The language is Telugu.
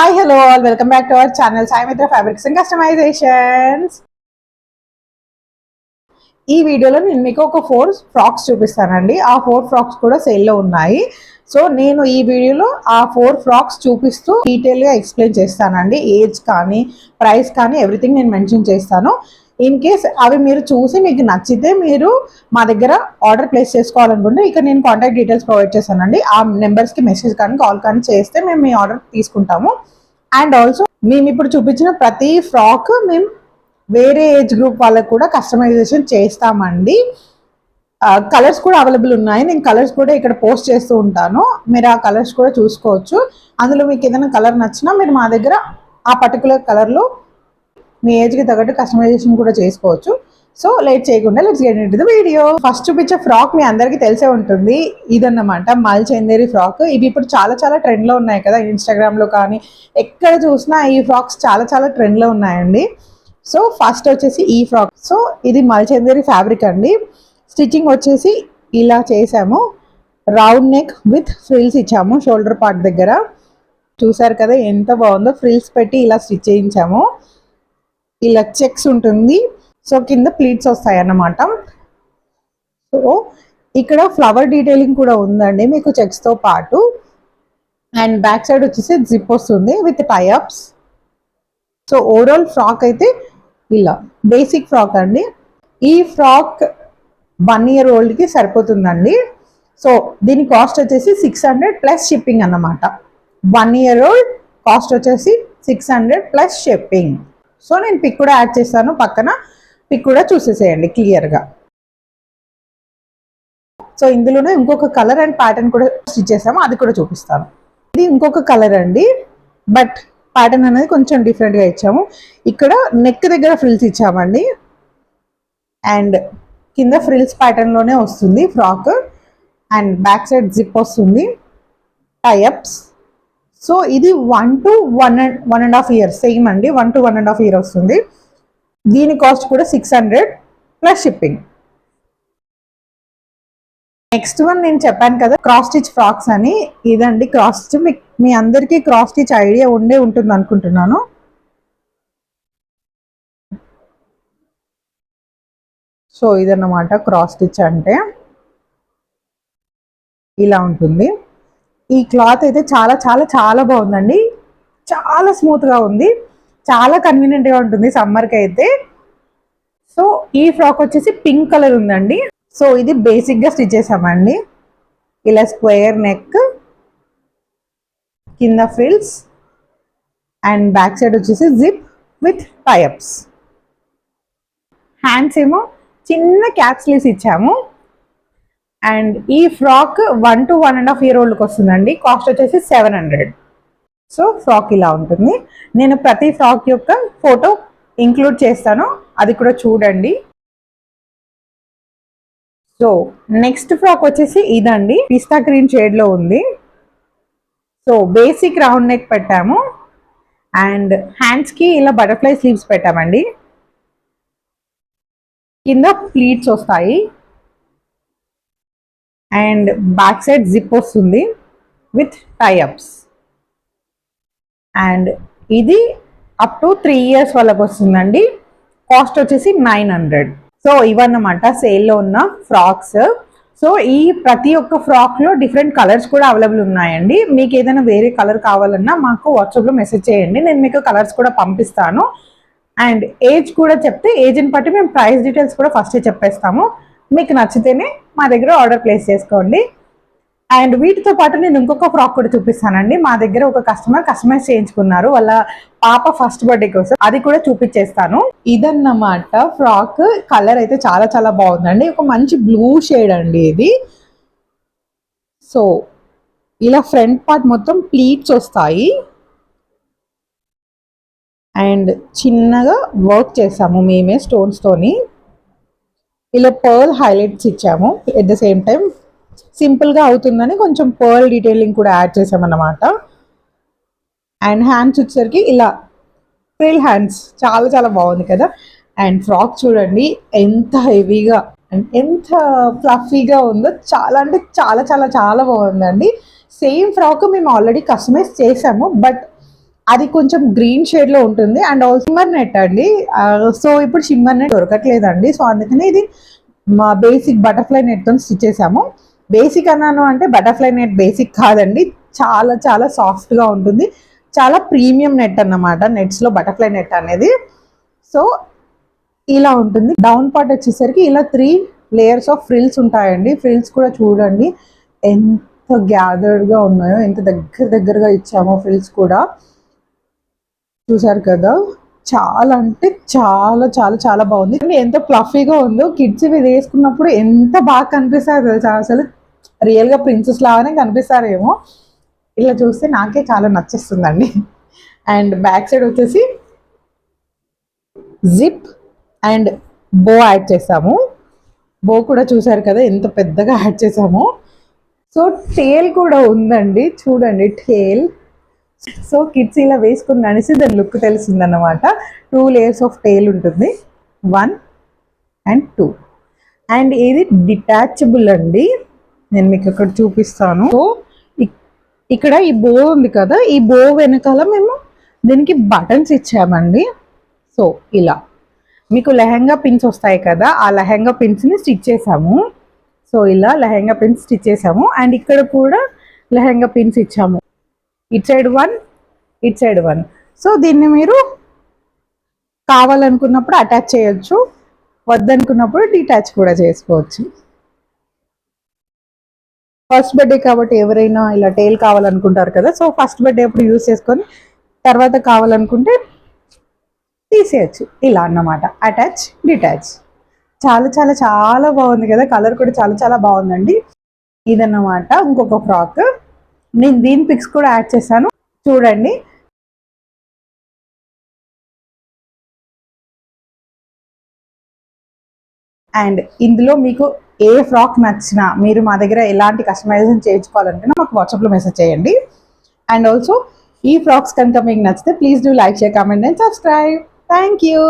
Hi, hello all. Welcome back to our channel, Sai Mitra Fabrics and Customizations. ఈ వీడియోలో నేను మీకు ఒక 4 ఫ్రాక్స్ చూపిస్తానండి. ఆ 4 ఫ్రాక్స్ కూడా సేల్లో ఉన్నాయి. సో నేను ఈ వీడియోలో ఆ 4 ఫ్రాక్స్ చూపిస్తూ డీటెయిల్గా ఎక్స్ప్లెయిన్ చేస్తానండి. ఏజ్ కానీ ప్రైస్ కానీ ఎవ్రీథింగ్ నేను మెన్షన్ చేస్తాను. ఇన్ కేస్ అవి మీరు చూసి మీకు నచ్చితే మీరు మా దగ్గర ఆర్డర్ ప్లేస్ చేసుకోవాలనుకుంటే ఇక్కడ నేను కాంటాక్ట్ డీటెయిల్స్ ప్రొవైడ్ చేస్తానండి. ఆ నెంబర్స్కి మెసేజ్ కానీ కాల్ కానీ చేస్తే మేము మీ ఆర్డర్ తీసుకుంటాము. అండ్ ఆల్సో మేము ఇప్పుడు చూపించిన ప్రతి ఫ్రాక్ మేము వేరే ఏజ్ గ్రూప్ వాళ్ళకు కూడా కస్టమైజేషన్ చేస్తామండి. కలర్స్ కూడా అవైలబుల్ ఉన్నాయి. నేను కలర్స్ కూడా ఇక్కడ పోస్ట్ చేస్తూ ఉంటాను. మీరు ఆ కలర్స్ కూడా చూసుకోవచ్చు. అందులో మీకు ఏదైనా కలర్ నచ్చినా మీరు మా దగ్గర ఆ పర్టికులర్ కలర్లో మీ ఏజ్కి తగ్గట్టు కస్టమైజేషన్ కూడా చేసుకోవచ్చు. సో లేట్ చేయకుండా let's get into the video. First చూపించే ఫ్రాక్ మీ అందరికీ తెలిసే ఉంటుంది. ఇదన్నమాట మల్ చందేరి ఫ్రాక్. ఇవి ఇప్పుడు చాలా చాలా ట్రెండ్లో ఉన్నాయి కదా, ఇన్స్టాగ్రామ్లో కానీ ఎక్కడ చూసినా ఈ ఫ్రాక్స్ చాలా చాలా ట్రెండ్లో ఉన్నాయండి. సో ఫస్ట్ వచ్చేసి ఈ ఫ్రాక్. సో ఇది మల్ చందేరి ఫ్యాబ్రిక్ అండి. స్టిచ్చింగ్ వచ్చేసి ఇలా చేసాము. రౌండ్ నెక్ విత్ ఫ్రిల్స్ ఇచ్చాము షోల్డర్ పార్ట్ దగ్గర. చూసారు కదా ఎంత బాగుందో, ఫ్రిల్స్ పెట్టి ఇలా స్టిచ్ చేయించాము. ఇలా చెక్స్ ఉంటుంది. సో కింద ప్లీట్స్ వస్తాయి అన్నమాట. సో ఇక్కడ ఫ్లవర్ డీటెయిలింగ్ కూడా ఉందండి మీకు చెక్స్తో పాటు. అండ్ బ్యాక్ సైడ్ వచ్చేసి జిప్ వస్తుంది with tie-ups. So overall frock అయితే ఇలా బేసిక్ ఫ్రాక్ అండి. ఈ ఫ్రాక్ 1 year ఓల్డ్కి సరిపోతుందండి. సో దీని కాస్ట్ వచ్చేసి 600 ప్లస్ షిప్పింగ్ అన్నమాట. 1 year ఓల్డ్ కాస్ట్ వచ్చేసి 600 ప్లస్ షిప్పింగ్. సో నేను పిక్ కూడా యాడ్ చేస్తాను పక్కన, పిక్ కూడా చూసేసేయండి క్లియర్గా. సో ఇందులోనే ఇంకొక కలర్ అండ్ ప్యాటర్న్ కూడా స్టిచ్ చేసాము, అది కూడా చూపిస్తాను. ఇది ఇంకొక కలర్ అండి, బట్ ప్యాటర్న్ అనేది కొంచెం డిఫరెంట్గా ఇచ్చాము. ఇక్కడ నెక్ దగ్గర ఫ్రిల్స్ ఇచ్చామండి. అండ్ కింద ఫ్రిల్స్ ప్యాటర్న్లోనే వస్తుంది frock. And back side zip వస్తుంది, టైఅప్స్. సో ఇది 1 to 1.5 years సేమ్ అండి. 1 to 1.5 years వస్తుంది. దీని కాస్ట్ కూడా 600 ప్లస్ షిప్పింగ్. నెక్స్ట్ వన్ నేను చెప్పాను కదా క్రాస్ స్టిచ్ ఫ్రాక్స్ అని. ఇదండి క్రాస్ స్టిచ్. మీ అందరికీ క్రాస్ స్టిచ్ ఐడియా ఉంటుంది అనుకుంటున్నాను. సో ఇదన్నమాట క్రాస్ స్టిచ్ అంటే ఇలా ఉంటుంది. ఈ క్లాత్ అయితే చాలా చాలా చాలా బాగుందండి. చాలా స్మూత్గా ఉంది, చాలా కన్వీనియంట్గా ఉంటుంది సమ్మర్కి అయితే. సో ఈ ఫ్రాక్ వచ్చేసి పింక్ కలర్ ఉందండి. సో ఇది బేసిక్గా స్టిచ్ చేసామండి. ఇలా స్క్వేర్ నెక్, కింద ఫ్రిల్స్ అండ్ బ్యాక్ సైడ్ వచ్చేసి జిప్ విత్ టైఅప్స్. హ్యాండ్స్ ఏమో చిన్న క్యాప్ స్లీవ్స్ ఇచ్చాము. అండ్ ఈ ఫ్రాక్ 1 to 1.5 year ఓల్డ్కి వస్తుందండి. కాస్ట్ వచ్చేసి 700. సో ఫ్రాక్ ఇలా ఉంటుంది. నేను ప్రతి ఫ్రాక్ యొక్క ఫోటో ఇంక్లూడ్ చేస్తాను, అది కూడా చూడండి. సో నెక్స్ట్ ఫ్రాక్ వచ్చేసి ఇదండి, పిస్తా గ్రీన్ షేడ్లో ఉంది. సో బేసిక్ రౌండ్ నెక్ పెట్టాము. అండ్ హ్యాండ్స్కి ఇలా బటర్ఫ్లై స్లీవ్స్ పెట్టామండి. కింద ప్లీట్స్ వస్తాయి. అండ్ బ్యాక్ సైడ్ జిప్ వస్తుంది విత్ టైఅప్స్. అండ్ ఇది అప్ టు 3 years వాళ్ళకి వస్తుందండి. కాస్ట్ వచ్చేసి 900. సో ఇవన్నమాట సేల్లో ఉన్న ఫ్రాక్స్. సో ఈ ప్రతి ఒక్క ఫ్రాక్లో డిఫరెంట్ కలర్స్ కూడా అవైలబుల్ ఉన్నాయండి. మీకు ఏదైనా వేరే కలర్ కావాలన్నా మాకు వాట్సాప్లో మెసేజ్ చేయండి, నేను మీకు కలర్స్ కూడా పంపిస్తాను. అండ్ ఏజ్ కూడా చెప్తే ఏజ్ని బట్టి మేము ప్రైస్ డీటెయిల్స్ కూడా ఫస్టే చెప్పేస్తాము. మీకు నచ్చితేనే మా దగ్గర ఆర్డర్ ప్లేస్ చేసుకోండి. అండ్ వీటితో పాటు నేను ఇంకొక ఫ్రాక్ కూడా చూపిస్తానండి. మా దగ్గర ఒక కస్టమర్ కస్టమైజ్ చేయించుకున్నారు వాళ్ళ పాప ఫస్ట్ బర్త్డే కోసం, అది కూడా చూపించేస్తాను. ఇదన్నమాట ఫ్రాక్. కలర్ అయితే చాలా చాలా బాగుందండి. ఒక మంచి బ్లూ షేడ్ అండి ఇది. సో ఇలా ఫ్రంట్ పార్ట్ మొత్తం ప్లీట్స్ వస్తాయి. అండ్ చిన్నగా వర్క్ చేసాము మేమే స్టోన్స్తోని. ఇలా పర్ల్ హైలైట్స్ ఇచ్చాము. ఎట్ ద సేమ్ టైం సింపుల్గా అవుతుందని కొంచెం పర్ల్ డీటెయిలింగ్ కూడా యాడ్ చేసామన్నమాట. అండ్ హ్యాండ్స్ వచ్చేసరికి ఇలా ఫ్రిల్ హ్యాండ్స్, చాలా చాలా బాగుంది కదా. అండ్ ఫ్రాక్ చూడండి ఎంత హెవీగా అండ్ ఎంత ఫ్లఫీగా ఉందో. చాలా అంటే చాలా చాలా చాలా బాగుందండి. సేమ్ ఫ్రాక్ మేము ఆల్రెడీ కస్టమైజ్ చేసాము, బట్ అది కొంచెం గ్రీన్ షేడ్ లో ఉంటుంది. అండ్ ఆల్సో షిమ్మర్ నెట్ అండి. సో ఇప్పుడు షిమ్మర్ నెట్ దొరకట్లేదండి. సో అందుకని ఇది మా బేసిక్ బటర్ఫ్లై నెట్ తో స్టిచ్ చేసాము. బేసిక్ అన్నాను అంటే బటర్ఫ్లై నెట్ బేసిక్ కాదండి, చాలా చాలా సాఫ్ట్ గా ఉంటుంది. చాలా ప్రీమియం నెట్ అన్నమాట నెట్స్ లో బటర్ఫ్లై నెట్ అనేది. సో ఇలా ఉంటుంది. డౌన్ పార్ట్ వచ్చేసరికి ఇలా 3 లేయర్స్ ఆఫ్ ఫ్రిల్స్ ఉంటాయండి. ఫ్రిల్స్ కూడా చూడండి ఎంత గ్యాదర్డ్ గా ఉన్నాయో, ఎంత దగ్గరగా ఇచ్చామో ఫ్రిల్స్ కూడా. చూసారు కదా, చాలా అంటే చాలా చాలా చాలా బాగుంది. ఎంత ఫ్లఫీగా ఉందో, కిడ్స్ ఇవి వేసుకున్నప్పుడు ఎంత బాగా కనిపిస్తారో తెలుసా. అసలు రియల్ గా ప్రిన్సెస్ లాగానే కనిపిస్తారేమో. ఇలా చూస్తే నాకే చాలా నచ్చేస్తుందండి. అండ్ బ్యాక్ సైడ్ వచ్చేసి జిప్ అండ్ బో యాడ్ చేసాము. బో కూడా చూసారు కదా ఎంత పెద్దగా యాడ్ చేసాము. సో టేల్ కూడా ఉందండి, చూడండి టేల్. సో కిడ్స్ ఇలా వేసుకుని అనేసి దాని లుక్ తెలిసింది అన్నమాట. 2 లేయర్స్ ఆఫ్ టేల్ ఉంటుంది, 1 and 2. అండ్ ఇది డిటాచబుల్ అండి, నేను మీకు ఇక్కడ చూపిస్తాను. సో ఇక్కడ ఈ బో ఉంది కదా, ఈ బో వెనకాల మేము దీనికి బటన్స్ ఇచ్చామండి. సో ఇలా మీకు లెహంగా పిన్స్ వస్తాయి కదా, ఆ లెహంగా పిన్స్ని స్టిచ్ చేసాము. సో ఇలా లెహంగా పిన్స్ స్టిచ్ చేసాము. అండ్ ఇక్కడ కూడా లెహంగా పిన్స్ ఇచ్చాము, it side 1, it side 1. So దీన్ని మీరు కావాలనుకున్నప్పుడు అటాచ్ చేయొచ్చు, వద్దనుకున్నప్పుడు డిటాచ్ కూడా చేసుకోవచ్చు. ఫస్ట్ బర్త్డే కాబట్టి ఎవరైనా ఇలా టేల్ కావాలనుకుంటారు కదా, సో ఫస్ట్ బర్త్డే అప్పుడు యూజ్ చేసుకొని తర్వాత కావాలనుకుంటే తీసేయచ్చు. ఇలా అన్నమాట, అటాచ్ డిటాచ్. చాలా చాలా చాలా బాగుంది కదా, కలర్ కూడా చాలా చాలా బాగుందండి. ఇదన్నమాట ఇంకొక ఫ్రాక్. నేను దీని పిక్స్ కూడా యాడ్ చేశాను, చూడండి. అండ్ ఇందులో మీకు ఏ ఫ్రాక్ నచ్చినా మీరు మా దగ్గర ఎలాంటి కస్టమైజేషన్ చేయించుకోవాలంటే మాకు వాట్సాప్లో మెసేజ్ చేయండి. అండ్ ఆల్సో ఈ ఫ్రాక్స్ కనుక మీకు నచ్చితే please do like, share, comment and subscribe. Thank you.